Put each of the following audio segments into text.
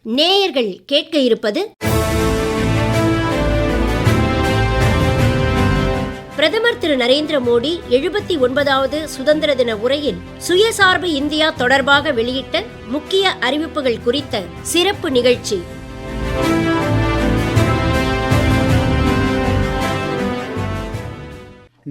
நேயர்கள் கேட்க இருப்பது பிரதமர் திரு நரேந்திர மோடி 79வது சுதந்திர தின உரையில் சுயசார்பு இந்தியா தொடர்பாக வெளியிட்ட முக்கிய அறிவிப்புகள் குறித்த சிறப்பு நிகழ்ச்சி.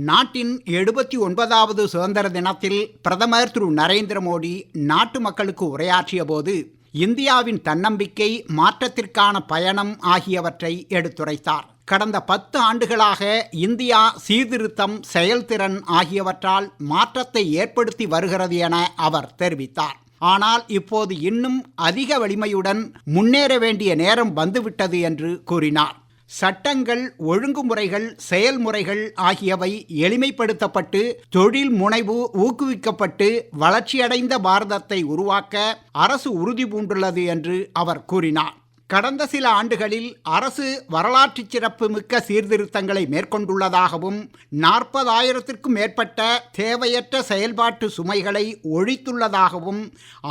நாட்டின் 79வது சுதந்திர தினத்தில் பிரதமர் திரு நரேந்திர மோடி நாட்டு மக்களுக்கு உரையாற்றிய போது இந்தியாவின் தன்னம்பிக்கை, மாற்றத்திற்கான பயணம் ஆகியவற்றை எடுத்துரைத்தார். கடந்த 10 ஆண்டுகளாக இந்தியா சீர்திருத்தம், செயல்திறன் ஆகியவற்றால் மாற்றத்தை ஏற்படுத்தி வருகிறது என அவர் தெரிவித்தார். ஆனால் இப்போது இன்னும் அதிக வலிமையுடன் முன்னேற வேண்டிய நேரம் வந்துவிட்டது என்று கூறினார். சட்டங்கள், ஒழுங்குமுறைகள், செயல்முறைகள் ஆகியவை எளிமைப்படுத்தப்பட்டு தொழில் முனைவு ஊக்குவிக்கப்பட்டு வளர்ச்சியடைந்த பாரதத்தை உருவாக்க அரசு உறுதி பூண்டுள்ளது என்று அவர் கூறினார். கடந்த சில ஆண்டுகளில் அரசு வரலாற்று சிறப்பு மிக்க சீர்திருத்தங்களை மேற்கொண்டுள்ளதாகவும் 40,000க்கும் மேற்பட்ட தேவையற்ற செயல்பாட்டு சுமைகளை ஒழித்துள்ளதாகவும்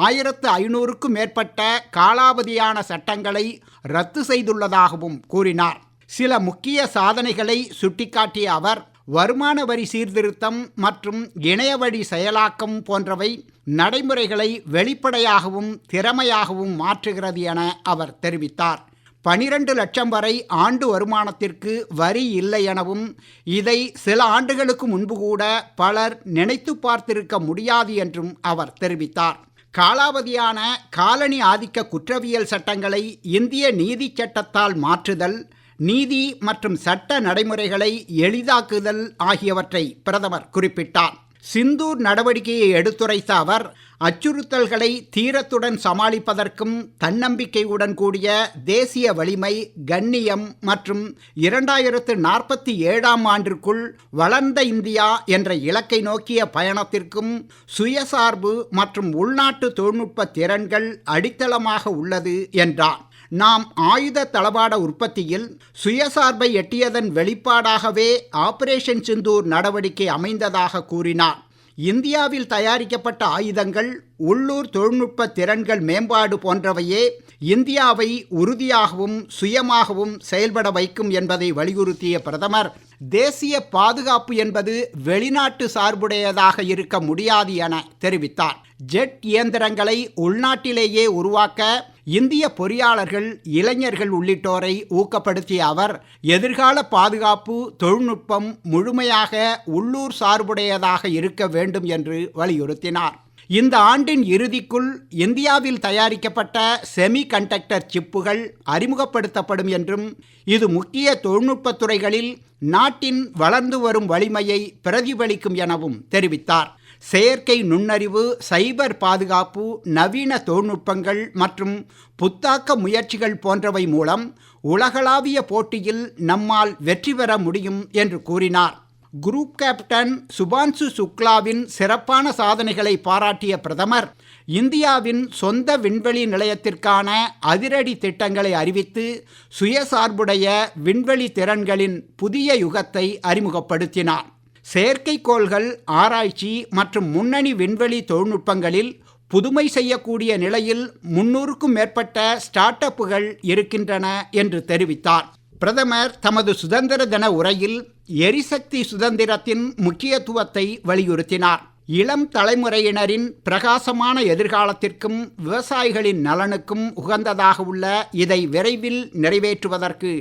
1,500க்கும் மேற்பட்ட காலாவதியான சட்டங்களை ரத்து செய்துள்ளதாகவும் கூறினார். சில முக்கிய சாதனைகளை சுட்டிக்காட்டிய அவர், வருமான வரி சீர்திருத்தம் மற்றும் இணையவழி செயலாக்கம் போன்றவை நடைமுறைகளை வெளிப்படையாகவும் திறமையாகவும் மாற்றுகிறது என அவர் தெரிவித்தார். 12 லட்சம் வரை ஆண்டு வருமானத்திற்கு வரி இல்லை எனவும், இதை சில ஆண்டுகளுக்கு முன்பு கூட பலர் நினைத்து பார்த்திருக்க முடியாது என்றும் அவர் தெரிவித்தார். காலாவதியான காலனி ஆதிக்க குற்றவியல் சட்டங்களை இந்திய நீதி சட்டத்தால் மாற்றுதல், நீதி மற்றும் சட்ட நடைமுறைகளை எளிதாக்குதல் ஆகியவற்றை பிரதமர் குறிப்பிட்டார். சிந்தூர் நடவடிக்கையை எடுத்துரைத்த அவர், அச்சுறுத்தல்களை தீரத்துடன் சமாளிப்பதற்கும் தன்னம்பிக்கையுடன் கூடிய தேசிய வலிமை, கண்ணியம் மற்றும் 2047ஆம் ஆண்டிற்குள் வளர்ந்த இந்தியா என்ற இலக்கை நோக்கிய பயணத்திற்கும் சுயசார்பு மற்றும் உள்நாட்டு தொழில்நுட்ப திறன்கள் அடித்தளமாக உள்ளது என்றார். நாம் ஆயுத தளவாட உற்பத்தியில் சுயசார்பை எட்டியதன் வெளிப்பாடாகவே ஆபரேஷன் சிந்தூர் நடவடிக்கை அமைந்ததாக கூறினார். இந்தியாவில் தயாரிக்கப்பட்ட ஆயுதங்கள், உள்ளூர் தொழில்நுட்ப திறன்கள் மேம்பாடு போன்றவையே இந்தியாவை உறுதியாகவும் சுயமாகவும் செயல்பட வைக்கும் என்பதை வலியுறுத்திய பிரதமர், தேசிய பாதுகாப்பு என்பது வெளிநாட்டு சார்புடையதாக இருக்க முடியாது என தெரிவித்தார். ஜெட் இயந்திரங்களை உள்நாட்டிலேயே உருவாக்க இந்திய பொறியாளர்கள், இளைஞர்கள் உள்ளிட்டோரை ஊக்கப்படுத்திய அவர், எதிர்கால பாதுகாப்பு தொழில்நுட்பம் முழுமையாக உள்ளூர் சார்புடையதாக இருக்க வேண்டும் என்று வலியுறுத்தினார். இந்த ஆண்டின் இறுதிக்குள் இந்தியாவில் தயாரிக்கப்பட்ட செமி கண்டக்டர் சிப்புகள் அறிமுகப்படுத்தப்படும் என்றும், இது முக்கிய தொழில்நுட்பத் துறைகளில் நாட்டின் வளர்ந்து வரும் வலிமையை பிரதிபலிக்கும் எனவும் தெரிவித்தார். செயற்கை நுண்ணறிவு, சைபர் பாதுகாப்பு, நவீன தொழில்நுட்பங்கள் மற்றும் புத்தாக்க முயற்சிகள் போன்றவை மூலம் உலகளாவிய போட்டியில் நம்மால் வெற்றி பெற முடியும் என்று கூறினார். குரூப் கேப்டன் சுபான்சு சுக்லாவின் சிறப்பான சாதனைகளை பாராட்டிய பிரதமர், இந்தியாவின் சொந்த விண்வெளி நிலையத்திற்கான அதிரடி திட்டங்களை அறிவித்து சுயசார்புடைய விண்வெளி திறன்களின் புதிய யுகத்தை அறிமுகப்படுத்தினார். செயற்கைக்கோள்கள், ஆராய்ச்சி மற்றும் முன்னணி விண்வெளி தொழில்நுட்பங்களில் புதுமை செய்யக்கூடிய நிலையில் 300க்கும் மேற்பட்ட ஸ்டார்ட் அப்புகள் இருக்கின்றன என்று தெரிவித்தார். பிரதமர் தமது சுதந்திர தின உரையில் எரிசக்தி சுதந்திரத்தின் முக்கியத்துவத்தை வலியுறுத்தினார். இளம் தலைமுறையினரின் பிரகாசமான எதிர்காலத்திற்கும் விவசாயிகளின் நலனுக்கும் உகந்ததாக உள்ள இதை விரைவில் நிறைவேற்றுவதற்கு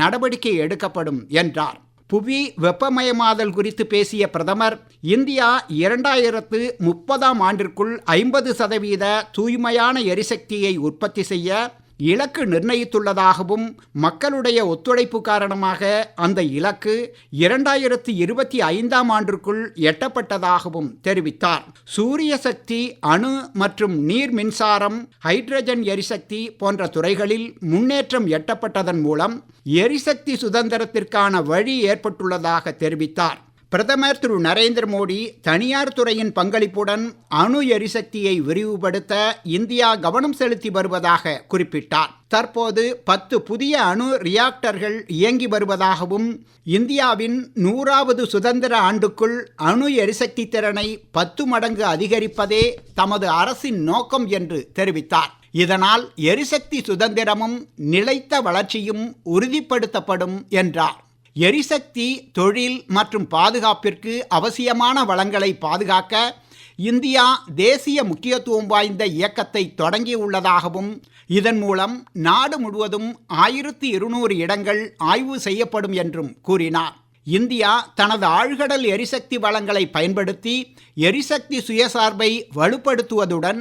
நடவடிக்கை எடுக்கப்படும் என்றார். புவி வெப்பமயமாதல் குறித்து பேசிய பிரதமர், இந்தியா 2030ஆம் ஆண்டிற்குள் 50% தூய்மையான எரிசக்தியை உற்பத்தி செய்ய இலக்கு நிர்ணயித்துள்ளதாகவும், மக்களுடைய ஒத்துழைப்பு காரணமாக அந்த இலக்கு 2025ஆம் ஆண்டிற்குள் எட்டப்பட்டதாகவும் தெரிவித்தார். சூரிய சக்தி, அணு மற்றும் நீர் மின்சாரம், ஹைட்ரஜன் எரிசக்தி போன்ற துறைகளில் முன்னேற்றம் எட்டப்பட்டதன் மூலம் எரிசக்தி சுதந்திரத்திற்கான வழி ஏற்பட்டுள்ளதாக தெரிவித்தார். பிரதமர் திரு நரேந்திர மோடி தனியார் துறையின் பங்களிப்புடன் அணு எரிசக்தியை விரிவுபடுத்த இந்தியா கவனம் செலுத்தி வருவதாக குறிப்பிட்டார். தற்போது 10 புதிய அணு ரியாக்டர்கள் இயங்கி வருவதாகவும், இந்தியாவின் 100வது சுதந்திர ஆண்டுக்குள் அணு எரிசக்தி திறனை 10 மடங்கு அதிகரிப்பதே தமது அரசின் நோக்கம் என்று தெரிவித்தார். இதனால் எரிசக்தி சுதந்திரமும் நிலைத்த வளர்ச்சியும் உறுதிப்படுத்தப்படும் என்றார். எரிசக்தி, தொழில் மற்றும் பாதுகாப்பிற்கு அவசியமான வளங்களை பாதுகாக்க இந்தியா தேசிய முக்கியத்துவம் வாய்ந்த இயக்கத்தை தொடங்கியுள்ளதாகவும் இதன் மூலம் நாடு முழுவதும் 1200 இடங்கள் ஆய்வு செய்யப்படும் என்றும் கூறினார். இந்தியா தனது ஆழ்கடல் எரிசக்தி வளங்களை பயன்படுத்தி எரிசக்தி சுயசார்பை வலுப்படுத்துவதுடன்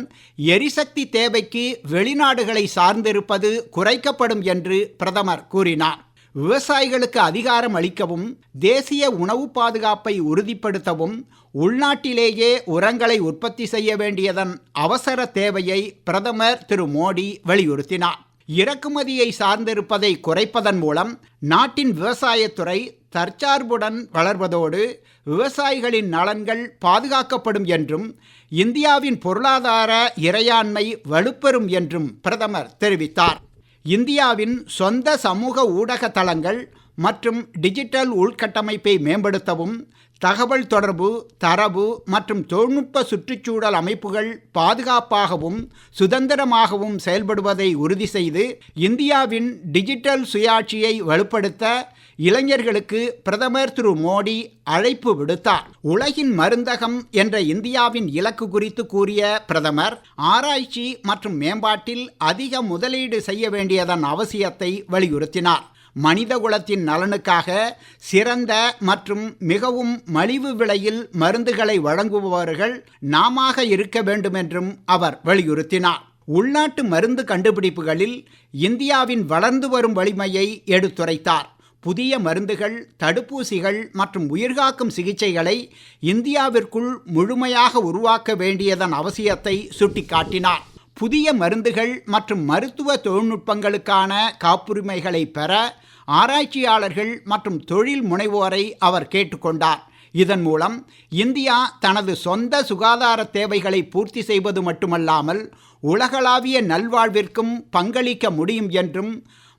எரிசக்தி தேவைக்கு வெளிநாடுகளை சார்ந்திருப்பது குறைக்கப்படும் என்று பிரதமர் கூறினார். விவசாயிகளுக்கு அதிகாரம் அளிக்கவும், தேசிய உணவு பாதுகாப்பை உறுதிப்படுத்தவும், உள்நாட்டிலேயே உரங்களை உற்பத்தி செய்ய வேண்டியதன் அவசர தேவையை பிரதமர் திரு மோடி வலியுறுத்தினார். இறக்குமதியை சார்ந்திருப்பதை குறைப்பதன் மூலம் நாட்டின் விவசாயத்துறை தற்சார்புடன் வளர்வதோடு விவசாயிகளின் நலன்கள் பாதுகாக்கப்படும் என்றும் இந்தியாவின் பொருளாதார இறையாண்மை வலுப்பெறும் என்றும் பிரதமர் தெரிவித்தார். இந்தியாவின் சொந்த சமூக ஊடக தளங்கள் மற்றும் டிஜிட்டல் உள்கட்டமைப்பை மேம்படுத்தவும், தகவல் தொடர்பு, தரவு மற்றும் தொழில்நுட்ப சுற்றுச்சூழல் அமைப்புகள் பாதுகாப்பாகவும் சுதந்திரமாகவும் செயல்படுவதை உறுதி செய்து இந்தியாவின் டிஜிட்டல் சுயாட்சியை வலுப்படுத்த இளைஞர்களுக்கு பிரதமர் திரு மோடி அழைப்பு விடுத்தார். உலகின் மருந்தகம் என்ற இந்தியாவின் இலக்கு குறித்து கூறிய பிரதமர், ஆராய்ச்சி மற்றும் மேம்பாட்டில் அதிக முதலீடு செய்ய வேண்டியதன் அவசியத்தை வலியுறுத்தினார். மனிதகுலத்தின் நலனுக்காக சிறந்த மற்றும் மிகவும் மலிவு விலையில் மருந்துகளை வழங்குபவர்கள் நாமாக இருக்க வேண்டும் என்றும் அவர் வலியுறுத்தினார். உள்நாட்டு மருந்து கண்டுபிடிப்புகளில் இந்தியாவின் வளர்ந்து வரும் வலிமையை எடுத்துரைத்தார். புதிய மருந்துகள், தடுப்பூசிகள் மற்றும் உயிர்காக்கும் சிகிச்சைகளை இந்தியாவிற்குள் முழுமையாக உருவாக்க வேண்டியதன் அவசியத்தை சுட்டிக்காட்டினார். புதிய மருந்துகள் மற்றும் மருத்துவ தொழில்நுட்பங்களுக்கான காப்புரிமைகளை பெற ஆராய்ச்சியாளர்கள் மற்றும் தொழில் முனைவோரை அவர் கேட்டுக்கொண்டார். இதன் மூலம் இந்தியா தனது சொந்த சுகாதார தேவைகளை பூர்த்தி செய்வது மட்டுமல்லாமல் உலகளாவிய நல்வாழ்விற்கும் பங்களிக்க முடியும் என்றும்,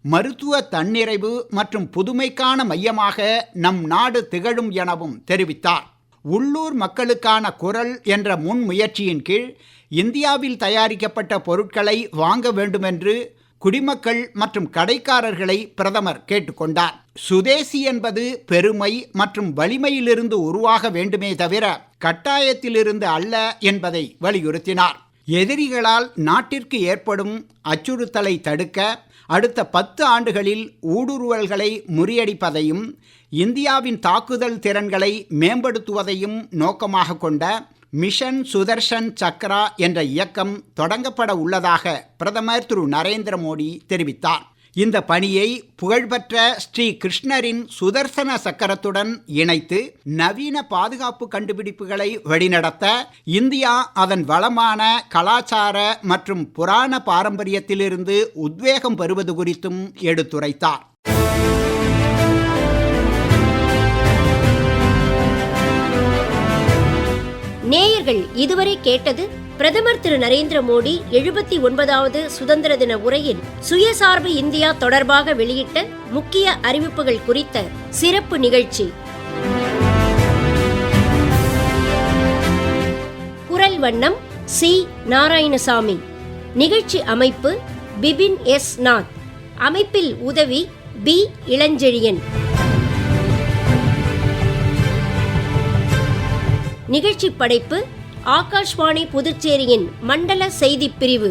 மருத்துவ தன்னிறைவு மற்றும் புதுமைக்கான மையமாக நம் நாடு திகழும் எனவும் தெரிவித்தார். உள்ளூர் மக்களுக்கான குரல் என்ற முன்முயற்சியின் கீழ் இந்தியாவில் தயாரிக்கப்பட்ட பொருட்களை வாங்க வேண்டுமென்று குடிமக்கள் மற்றும் கடைக்காரர்களை பிரதமர் கேட்டுக்கொண்டார். சுதேசி என்பது பெருமை மற்றும் வலிமையிலிருந்து உருவாக வேண்டுமே தவிர கட்டாயத்திலிருந்து அல்ல என்பதை வலியுறுத்தினார். எதிரிகளால் நாட்டிற்கு ஏற்படும் அச்சுறுத்தலை தடுக்க அடுத்த 10 ஆண்டுகளில் ஊடுருவல்களை முறியடிப்பதையும் இந்தியாவின் தாக்குதல் திறன்களை மேம்படுத்துவதையும் நோக்கமாக கொண்ட மிஷன் சுதர்ஷன் சக்ரா என்ற இயக்கம் தொடங்கப்பட உள்ளதாக பிரதமர் திரு நரேந்திர மோடி தெரிவித்தார். இந்த பணியை புகழ்பெற்ற ஸ்ரீ கிருஷ்ணரின் சுதர்சன சக்கரத்துடன் இணைத்து நவீன பாதுகாப்பு கண்டுபிடிப்புகளை வழிநடத்த இந்தியா அதன் வளமான கலாச்சார மற்றும் புராண பாரம்பரியத்திலிருந்து உத்வேகம் பெறுவது குறித்தும் எடுத்துரைத்தார். நேயர்கள் இதுவரை கேட்டது பிரதமர் திரு நரேந்திர மோடி 79வது சுதந்திர தின உரையில் சுயசார்பு இந்தியா தொடர்பாக வெளியிட்ட முக்கிய அறிவிப்புகள் குறித்த சிறப்பு நிகழ்ச்சி. குரல் வண்ணம் சி. நாராயணசாமி. நிகழ்ச்சி அமைப்பு பிபின் எஸ். நாத். அமைப்பில் உதவி பி. இளஞ்செழியன். நிகழ்ச்சி படைப்பு ஆகாஷ்வாணி புதுச்சேரியின் மண்டல செய்திப் பிரிவு.